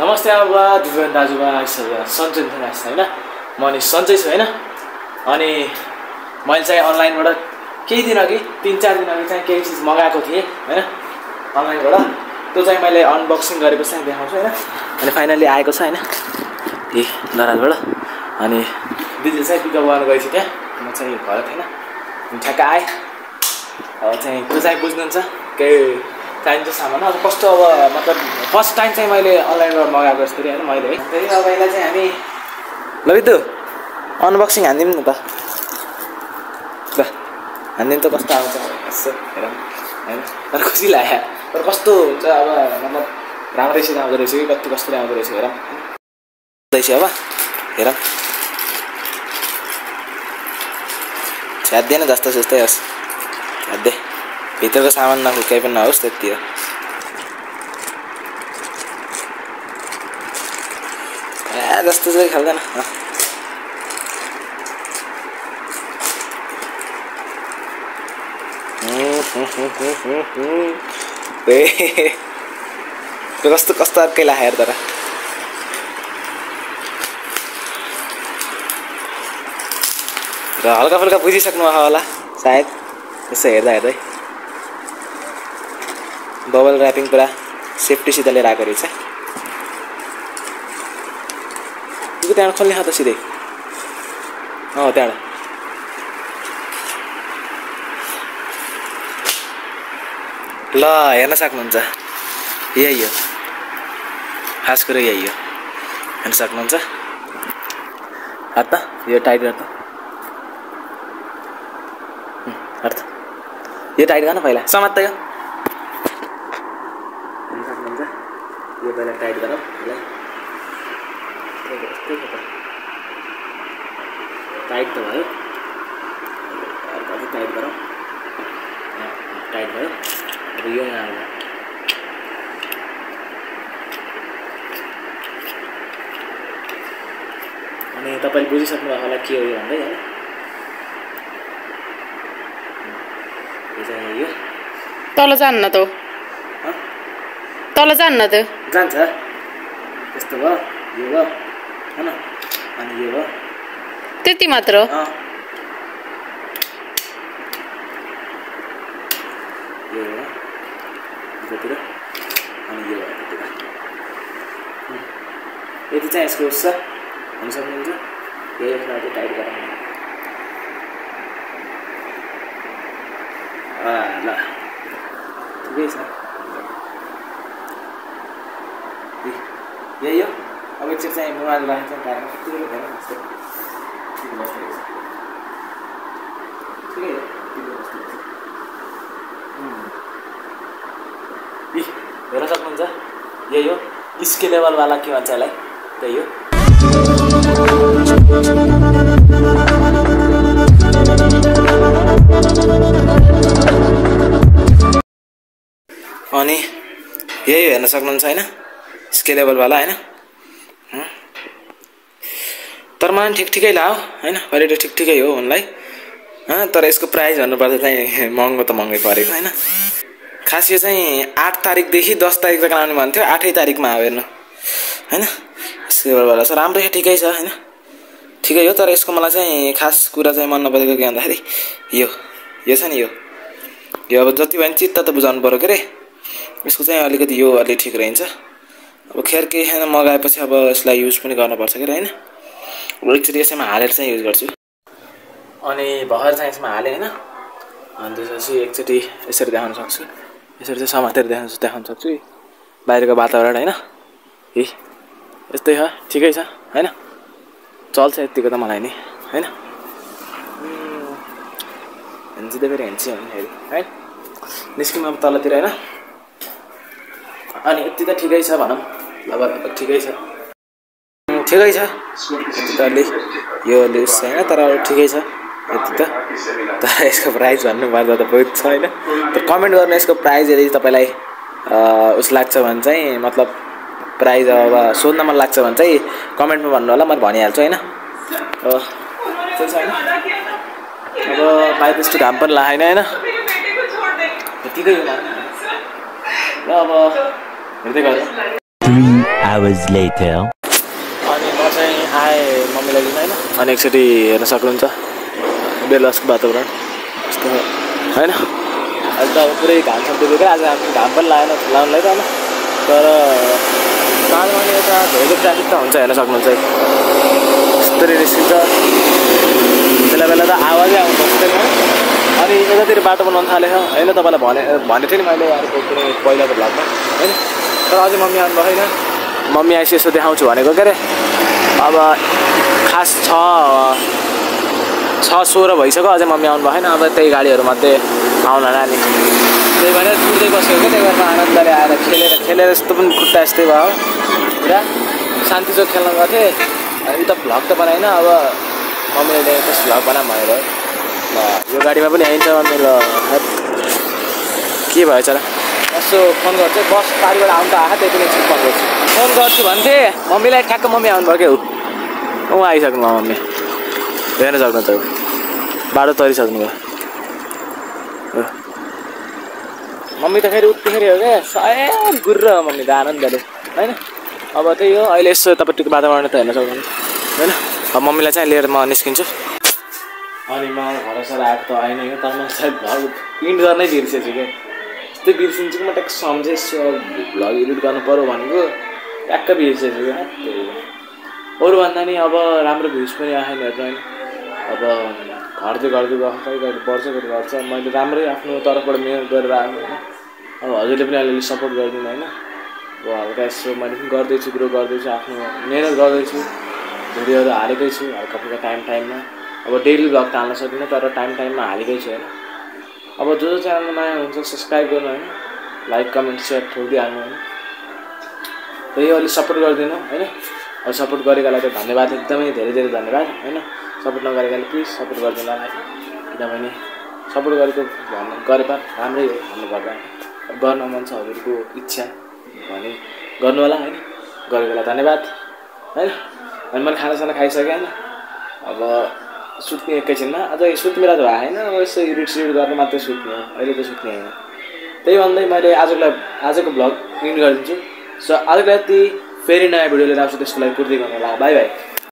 नमस्ते आबा दिदीबहिनी दाजुभाइ सन्चै हुनुहुन्छ हैन म नि सन्चै छु हैन अनि मैले चाहिँ अनलाइनबाट केही दिन अघि 3-4 दिन अघि चाहिँ केही चीज मगाएको थिएँ हैन अनलाइनबाट त्यो चाहिँ मैले अनबक्सिङ गरेपछि चाहिँ देखाउँछु हैन अनि फाइनली आएको छ हैन ए नराजबाट अनि दिदीले चाहिँ पिकअप गर्न गएछ त्यहाँ म चाहिँ घर थिएन ठ्याक्क आए अब चाहिँ त्यो चाहिँ बुझ्नुहुन्छ के चाहिन्छ सामान अब कस्तो अब मतलब फर्स्ट टाइम चाहिँ मैले अनलाइनबाट मगाएको जस्तो हैन मैले है फेरि अब यसलाई चाहिँ हामी ल बिदु अनबक्सिङ हान्दिम न त ल हान्दिम त कस्तो आउँछ यसो हेरौँ हैन तर खुसी लाग्यो तर कस्तो हुन्छ अब मतलब राम्रैसित आउँदो रहेछ कि कस्तो आउँदो रहेछ हेरौँ रहेछ अब हेरौँ छ्याद्दैन जस्तो जस्तै होस् छ्याद्दे भित्रको सामान नफुक्कै पनि नहोस् त्यति हो जस्तो चाहिँ खाल्दैन कस्तो कस्तो अर्कै लाग्यो तर र हल्का फुल्का बुझिसक्नु भयो होला सायद यसो हेर्दा हेर्दै बबल र्यापिङ पुरा सेफ्टीसित लिएर आएको रहेछ यो त्यहाँ खोल्ने खाँदा सिधै त्यहाँबाट ल हेर्न सक्नुहुन्छ यही हो खास कुरो यही हो हेर्न सक्नुहुन्छ हात यो टाइट गर्दा यो टाइट गर्न पहिला समात त यो पहिला टाइट गरौँ टाइट त भयो टाइट गरौँ टाइट भयो अब यो यहाँ आउँदा अनि तपाईँले बुझिसक्नु भयो होला के हो यो भन्दै होइन यो तल जान्न त तल जान्न त जान्छ यस्तो भयो यो भयो हैन अनि यो भयो त्यति मात्र यो भयो यतातिर अनि यो भयो यतातिर यति चाहिँ यसको उस छ हुन सक्नुहुन्छ यही एकलाई टाइट गराउनु ल ठिकै छ यही हो अब एकचोटि चाहिँ मोबाइल राखेको छ कारण कति बेला भएन जस्तो ठिकै हेर्न सक्नुहुन्छ यही हो स्केलेबलवाला के भन्छ यसलाई त्यही हो अनि यही हेर्न सक्नुहुन्छ हैन स्केलेबलवाला हैन तर मलाई ठिकै लाग्यो हैन क्वालिटी ठिकै हो उनलाई तर यसको प्राइस भन्नुपर्दा चाहिँ महँगो त महँगै परेको हैन खास यो चाहिँ 8 तारिकदेखि 10 तारिक तक आउने भन्थ्यो 8 तारिकमा आयो हेर्नु हैन स्केलेबलवाला छ राम्रो ठिकै छ हैन ठिकै हो तर यसको मलाई चाहिँ खास कुरा चाहिँ मन नपरेको के भन्दाखेरि यो छ नि यो अब जति भने चित्त त बुझाउनु पर्यो के रे यसको चाहिँ अलिकति यो अलि ठिक रहन्छ अब खेर केही छैन मगाएपछि अब यसलाई युज पनि गर्नुपर्छ के हैन अब एकचोटि यसैमा हालेर चाहिँ युज गर्छु अनि भर चाहिँ यसमा हालेँ हैन अनि त्यसपछि एकचोटि यसरी देखाउन सक्छु यसरी चाहिँ समातेर देखाउन सक्छु बाहिरको वातावरण हैन यस्तै हो ठिकै छ हैन चल्छ यतिको त मलाई नि हैन हिँड्दै फेरि हिँड्छ भन्दाखेरि है निस्किम अब तलतिर हैन अनि यति त ठिकै छ भनौँ लगभग ठिकै छ यति त अलि यो लुज छैन तर ठिकै छ यति त तर यसको प्राइस भन्नुपर्दा त बहुत छ हैन तर कमेन्ट गर्नु यसको प्राइस यदि तपाईँलाई उस लाग्छ भने चाहिँ मतलब प्राइस अब सोध्न मन लाग्छ भने चाहिँ कमेन्टमा भन्नु होला म भनिहाल्छु हैन त्यही छ हैन अब बाहिर त्यस्तो घाम पनि लागेन हैन यतिकै हो ल अब हेर्दै गरौँ 3 hours later. अनि म चाहिँ आएँ मम्मीलाई लिन होइन अनि एकचोटि हेर्न सक्नुहुन्छ बेलुकाको वातावरण यस्तो होइन अहिले त अब पुरै घाम छ देखेको आज घाम पनि लाउनुलाई त होइन तर साँझमा नि यता धेरै ट्राफिक त हुन्छ हेर्न सक्नुहुन्छ यस्तरी निस्किन्छ बेला बेला त आवाजै आउँछ यस्तरी अनि यतातिर बाटो बनाउनु थालेछ होइन तपाईँलाई भनेको थिएँ नि मैले अर्को कुनै पहिलाको भ्लगमा होइन तर अझै मम्मी आउनु भएन मम्मी आएपछि यसो देखाउँछु भनेको के अरे अब खास 6:16 भइसक्यो अझै मम्मी आउनु भएन अब त्यही गाडीहरूमध्ये आउन नानी त्यही भएर कुर्दै बसेको क्या त्यही भएर आनन्दले आएर खेलेर यस्तो पनि खुट्टा यस्तै भयो पुरा शान्ति चोक खेल्न गएको थिएँ यो त भ्लग त बनाएन अब मम्मीले ल्याएको त्यस भ्लग बना भनेर ल यो गाडीमा पनि आइन्छ मम्मी ल के भएछ र यसो फोन गर्छु बस पारिबाट आउनु त आएको त्यही पनि एकछिन फोन गर्छु फोन गर्छु भन्थे मम्मीलाई ठ्याक्क मम्मी आउनुभयो क्या ऊ आइसक्नु भयो मम्मी हेर्न सक्नु त बाटो तरिसक्नुभयो मम्मी त फेरि उत्तिखेर हो क्या सायद गुर्र मम्मी त आनन्दले होइन अब त्यही हो अहिले यसो तपाईँको वातावरण त हेर्न सक्नुहुन्छ होइन अब मम्मीलाई चाहिँ लिएर म निस्किन्छु अनि म घरसर आएको त आएन तर म सायद भ्लग इन्ड गर्नै बिर्सेछु क्या यस्तै बिर्सिन्छु कि म ट्याक्क सम्झेछु भ्लग एडिट गर्नु पऱ्यो भनेको ट्याक्क बिर्सेछु क्या त्यही अरूभन्दा नि अब राम्रो भ्युज पनि आएन हेर्नु होइन अब घट्दै बढ्छ मैले राम्रै आफ्नो तर्फबाट मेहनत गरेर आएको होइन अब हजुरले पनि अलिअलि सपोर्ट गरिदिनु होइन अब हल्का यसो मैले पनि गर्दैछु ग्रो गर्दैछु आफ्नो मेहनत गर्दैछु भिडियोहरू हालेकै छु हल्का फुल्का टाइममा अब डेली भ्लग त हाल्न सकिनँ तर टाइममा हालेकै छु होइन अब जो च्यानलमा नयाँ हुन्छ सब्सक्राइब गर्नु होइन लाइक कमेन्ट सेयर ठोकिदिइहाल्नु होइन त्यही अलिक सपोर्ट गरिदिनु होइन अब सपोर्ट गरेकोलाई त धन्यवाद एकदमै धेरै धन्यवाद होइन सपोर्ट नगरेकोले प्लिज सपोर्ट गरिदिनु होला किनभने सपोर्ट गरेको गरे पनि राम्रै हो भन्नुपर्दा गर्न मन छ हजुरको इच्छा भने गर्नु होला होइन गरेकोलाई धन्यवाद होइन अनि मैले खानासाना खाइसकेँ होइन अब सुत्ने एकैछिनमा अझ सुत्ने बेला त होइन अब यसो एडिट गर्न मात्रै सुत्ने हो अहिले त सुत्ने होइन त्यही भन्दै मैले आजको भ्लग इन्ड गरिदिन्छु सो आजको यति फेरि नयाँ भिडियो लिएर आउँछु त्यसको लागि कुर्दै गर्नु होला बाई बाई